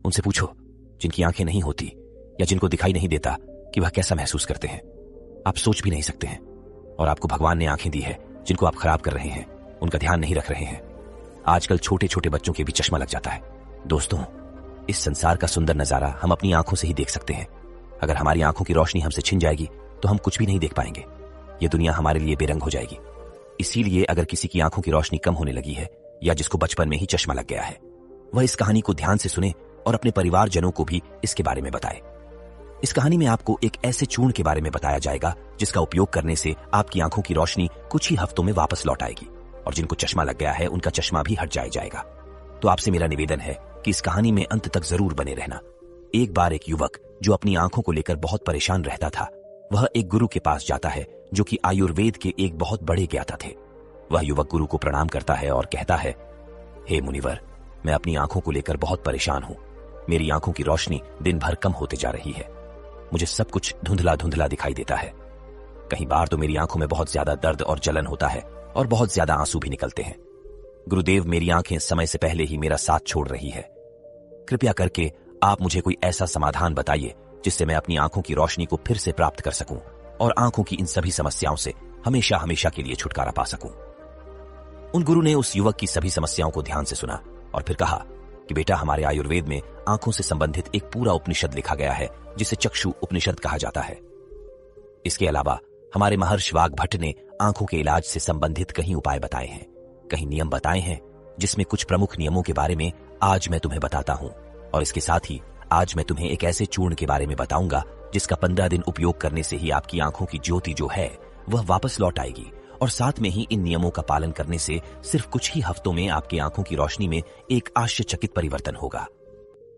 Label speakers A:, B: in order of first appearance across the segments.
A: उनसे पूछो जिनकी आंखें नहीं होती या जिनको दिखाई नहीं देता कि वह कैसा महसूस करते हैं। आप सोच भी नहीं सकते हैं। और आपको भगवान ने आंखें दी है जिनको आप खराब कर रहे हैं, उनका ध्यान नहीं रख रहे हैं। आजकल छोटे छोटे बच्चों के भी चश्मा लग जाता है। दोस्तों, इस संसार का सुंदर नजारा हम अपनी आंखों से ही देख सकते हैं। अगर हमारी आंखों की रोशनी हमसे छिन जाएगी तो हम कुछ भी नहीं देख पाएंगे। ये दुनिया हमारे लिए बेरंग हो जाएगी। इसीलिए अगर किसी की आंखों की रोशनी कम होने लगी है या जिसको बचपन में ही चश्मा लग गया है, वह इस कहानी को ध्यान से सुने और अपने परिवारजनों को भी इसके बारे में बताए। इस कहानी में आपको एक ऐसे चूर्ण के बारे में बताया जाएगा जिसका उपयोग करने से आपकी आंखों की रोशनी कुछ ही हफ्तों में वापस लौट आएगी और जिनको चश्मा लग गया है उनका चश्मा भी हट जाएगा। तो आपसे मेरा निवेदन है कि इस कहानी में अंत तक जरूर बने रहना। एक बार एक युवक जो अपनी आंखों को लेकर बहुत परेशान रहता था, वह एक गुरु के पास जाता है जो कि आयुर्वेद के एक बहुत बड़े ज्ञाता थे। वह युवक गुरु को प्रणाम करता है और कहता है, हे मुनिवर, मैं अपनी आंखों को लेकर बहुत परेशान हूं। मेरी आंखों की रोशनी दिन भर कम होते जा रही है। मुझे सब कुछ धुंधला धुंधला दिखाई देता है। कहीं बार तो मेरी आंखों में बहुत ज्यादा दर्द और जलन होता है और बहुत ज्यादा आंसू भी निकलते हैं। गुरुदेव, मेरी आंखें समय से पहले ही मेरा साथ छोड़ रही है। कृपया करके आप मुझे कोई ऐसा समाधान बताइए जिससे मैं अपनी आंखों की रोशनी को फिर से प्राप्त कर सकूं और आंखों की इन सभी समस्याओं से हमेशा हमेशा के लिए छुटकारा पा सकूं। उन गुरु ने उस युवक की सभी समस्याओं को ध्यान से सुना और फिर कहा कि बेटा, हमारे आयुर्वेद में आंखों से संबंधित एक पूरा उपनिषद लिखा गया है जिसे चक्षु उपनिषद कहा जाता है। इसके अलावा हमारे महर्षि वाग्भट्ट ने आंखों के इलाज से संबंधित कई उपाय बताए हैं, कई नियम बताए हैं, जिसमें कुछ प्रमुख नियमों के बारे में आज मैं तुम्हें बताता हूं। और इसके साथ ही आज मैं तुम्हें एक ऐसे चूर्ण के बारे में बताऊंगा जिसका 15 दिन उपयोग करने से ही आपकी आंखों की ज्योति जो है वह वापस लौट आएगी। और साथ में ही इन नियमों का पालन करने से सिर्फ कुछ ही हफ्तों में आपकी आंखों की रोशनी में एक आश्चर्यचकित परिवर्तन होगा।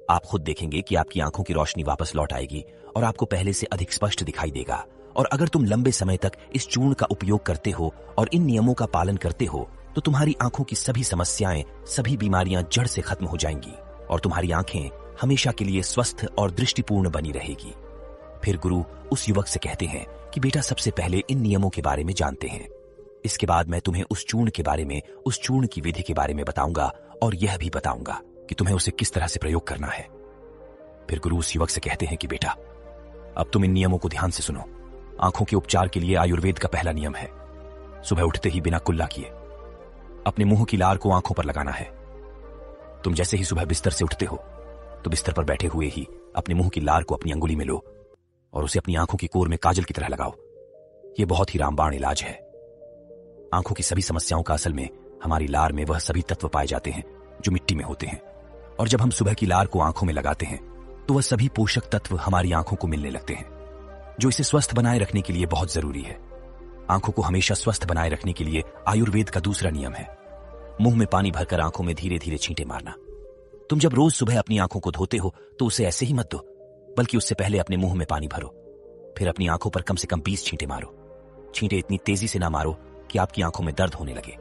A: आप खुद देखेंगे कि आपकी आंखों की रोशनी वापस लौट आएगी और आपको पहले से अधिक स्पष्ट दिखाई देगा। और अगर तुम लंबे समय तक इस चूर्ण का उपयोग करते हो और इन नियमों का पालन करते हो तो तुम्हारी आंखों की सभी समस्याएं, सभी बीमारियां जड़ से खत्म हो जाएंगी और तुम्हारी आंखें हमेशा के लिए स्वस्थ और दृष्टिपूर्ण बनी रहेगी। फिर गुरु उस युवक से कहते हैं कि बेटा, सबसे पहले इन नियमों के बारे में जानते हैं। इसके बाद मैं तुम्हें उस चूर्ण के बारे में, उस चूर्ण की विधि के बारे में बताऊंगा और यह भी बताऊंगा कि तुम्हें उसे किस तरह से प्रयोग करना है। फिर गुरु उस युवक से कहते हैं कि बेटा, अब तुम इन नियमों को ध्यान से सुनो। आंखों के उपचार के लिए आयुर्वेद का पहला नियम है, सुबह उठते ही बिना कुल्ला किए अपने मुंह की लार को आंखों पर लगाना है। तुम जैसे ही सुबह बिस्तर से उठते हो तो बिस्तर पर बैठे हुए ही अपने मुंह की लार को अपनी अंगुली में लो और उसे अपनी आंखों की कोर में काजल की तरह लगाओ। यह बहुत ही रामबाण इलाज है। आंखों की सभी समस्याओं का असल में हमारी लार में वह सभी तत्व पाए जाते हैं जो मिट्टी में होते हैं। और जब हम सुबह की लार को आंखों में लगाते हैं तो वह सभी पोषक तत्व हमारी आंखों को मिलने लगते हैं, जो इसे स्वस्थ बनाए रखने के लिए बहुत जरूरी है। आंखों को हमेशा स्वस्थ बनाए रखने के लिए आयुर्वेद का दूसरा नियम है, मुंह में पानी भरकर आंखों में धीरे धीरे छींटे मारना। तुम जब रोज सुबह अपनी आंखों को धोते हो तो उसे ऐसे ही मत दो, बल्कि उससे पहले अपने मुंह में पानी भरो, फिर अपनी आंखों पर कम से कम 20 छींटे मारो। छींटे इतनी तेजी से ना मारो कि आपकी आंखों में दर्द होने लगे,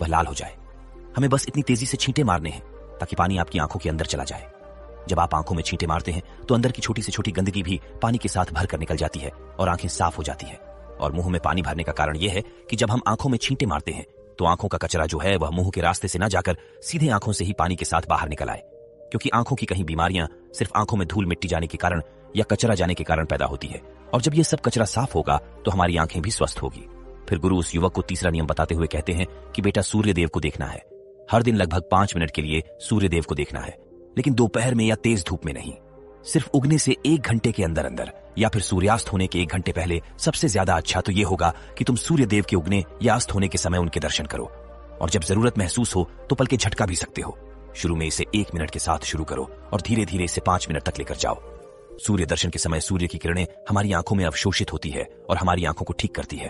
A: वह लाल हो जाए। हमें बस इतनी तेजी से छींटे मारने हैं ताकि पानी आपकी आंखों के अंदर चला जाए। जब आप आंखों में छींटे मारते हैं तो अंदर की छोटी से छोटी गंदगी भी पानी के साथ भरकर निकल जाती है और आंखें साफ हो जाती है। और मुंह में पानी भरने का कारण यह है कि जब हम आंखों में छींटे मारते हैं तो आंखों का कचरा जो है वह मुंह के रास्ते से ना जाकर सीधे आंखों से ही पानी के साथ बाहर निकल आए, क्योंकि आंखों की कहीं बीमारियां सिर्फ आंखों में धूल मिट्टी जाने के कारण या कचरा जाने के कारण पैदा होती है। और जब यह सब कचरा साफ होगा तो हमारी आंखें भी स्वस्थ होगी। फिर गुरु उस युवक को तीसरा नियम बताते हुए कहते हैं कि बेटा, सूर्यदेव को देखना है। हर दिन लगभग 5 मिनट के लिए सूर्यदेव को देखना है, लेकिन दोपहर में या तेज धूप में नहीं। सिर्फ उगने से 1 घंटे के अंदर अंदर या फिर सूर्यास्त होने के 1 घंटे पहले सबसे ज्यादा अच्छा तो यह होगा कि तुम सूर्यदेव के उगने या अस्त होने के समय उनके दर्शन करो। और जब जरूरत महसूस हो तो पलके झटका भी सकते हो। शुरू में इसे 1 मिनट के साथ शुरू करो और धीरे धीरे इसे 5 मिनट तक लेकर जाओ। सूर्य दर्शन के समय सूर्य की किरणें हमारी आंखों में अवशोषित होती है और हमारी आंखों को ठीक करती है।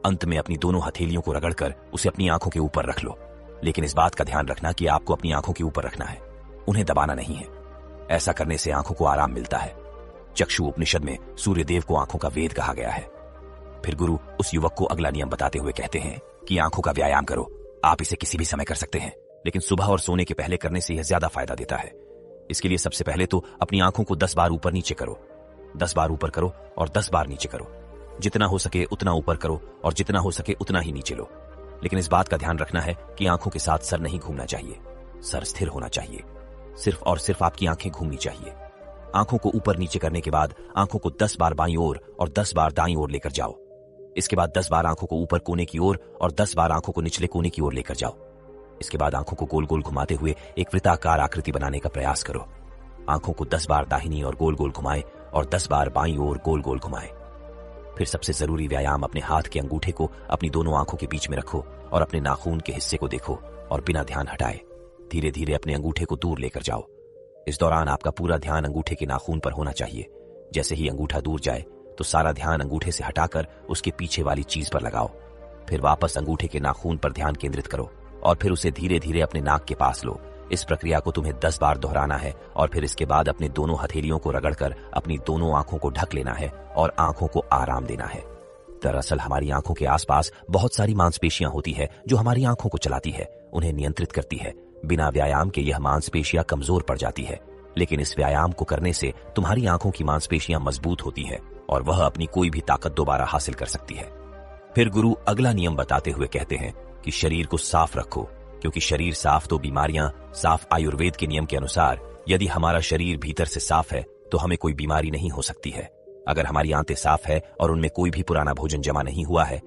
A: अंत में अपनी दोनों हथेलियों को रगड़कर उसे अपनी आंखों के ऊपर रख लो, लेकिन इस बात का ध्यान रखना कि आपको अपनी आंखों के ऊपर रखना है, उन्हें दबाना नहीं है। ऐसा करने से आंखों को आराम मिलता है। चक्षु उपनिषद में सूर्यदेव को आंखों का वेद कहा गया है। फिर गुरु उस युवक को अगला नियम बताते हुए कहते हैं कि आंखों का व्यायाम करो। आप इसे किसी भी समय कर सकते हैं, लेकिन सुबह और सोने के पहले करने से यह ज्यादा फायदा देता है। इसके लिए सबसे पहले तो अपनी आंखों को 10 बार ऊपर नीचे करो, 10 बार ऊपर करो और 10 बार नीचे करो। जितना हो सके उतना ऊपर करो और जितना हो सके उतना ही नीचे लो। लेकिन इस बात का ध्यान रखना है कि आंखों के साथ सर नहीं घूमना चाहिए, सर स्थिर होना चाहिए। सिर्फ और सिर्फ आपकी आंखें घूमनी चाहिए। आंखों को ऊपर नीचे करने के बाद आंखों को 10 बार बाईं ओर और 10 बार दाईं ओर लेकर जाओ। इसके बाद 10 बार आंखों को ऊपर कोने की ओर और 10 बार आंखों को निचले कोने की ओर लेकर जाओ। इसके बाद आंखों को गोल गोल घुमाते हुए एक वृत्ताकार आकृति बनाने का प्रयास करो। आंखों को 10 बार दाहिनी और गोल गोल घुमाएं और 10 बार बाईं ओर गोल गोल घुमाएं। फिर सबसे जरूरी व्यायाम, अपने हाथ के अंगूठे को अपनी दोनों आंखों के बीच में रखो और अपने नाखून के हिस्से को देखो और बिना ध्यान हटाए धीरे धीरे अपने अंगूठे को दूर लेकर जाओ। इस दौरान आपका पूरा ध्यान अंगूठे के नाखून पर होना चाहिए। जैसे ही अंगूठा दूर जाए तो सारा ध्यान अंगूठे से हटाकर उसके पीछे वाली चीज पर लगाओ। फिर वापस अंगूठे के नाखून पर ध्यान केंद्रित करो और फिर उसे धीरे धीरे अपने नाक के पास लो। इस प्रक्रिया को तुम्हें 10 बार दोहराना है और फिर इसके बाद अपने दोनों हथेलियों को रगड़कर अपनी दोनों आंखों को ढक लेना है और आंखों को आराम देना है। दरअसल हमारी आंखों के आसपास बहुत सारी मांसपेशियां होती है जो हमारी आंखों को चलाती है, उन्हें नियंत्रित करती है। बिना व्यायाम के यह मांसपेशियां कमजोर पड़ जाती है, लेकिन इस व्यायाम को करने से तुम्हारी आंखों की मांसपेशियां मजबूत होती है और वह अपनी कोई भी ताकत दोबारा हासिल कर सकती है। फिर गुरु अगला नियम बताते हुए कहते हैं कि शरीर को साफ रखो, क्योंकि शरीर साफ तो बीमारियां साफ। आयुर्वेद के नियम के अनुसार यदि हमारा शरीर भीतर से साफ है तो हमें कोई बीमारी नहीं हो सकती है। अगर हमारी आंतें साफ है और उनमें कोई भी पुराना भोजन जमा नहीं हुआ है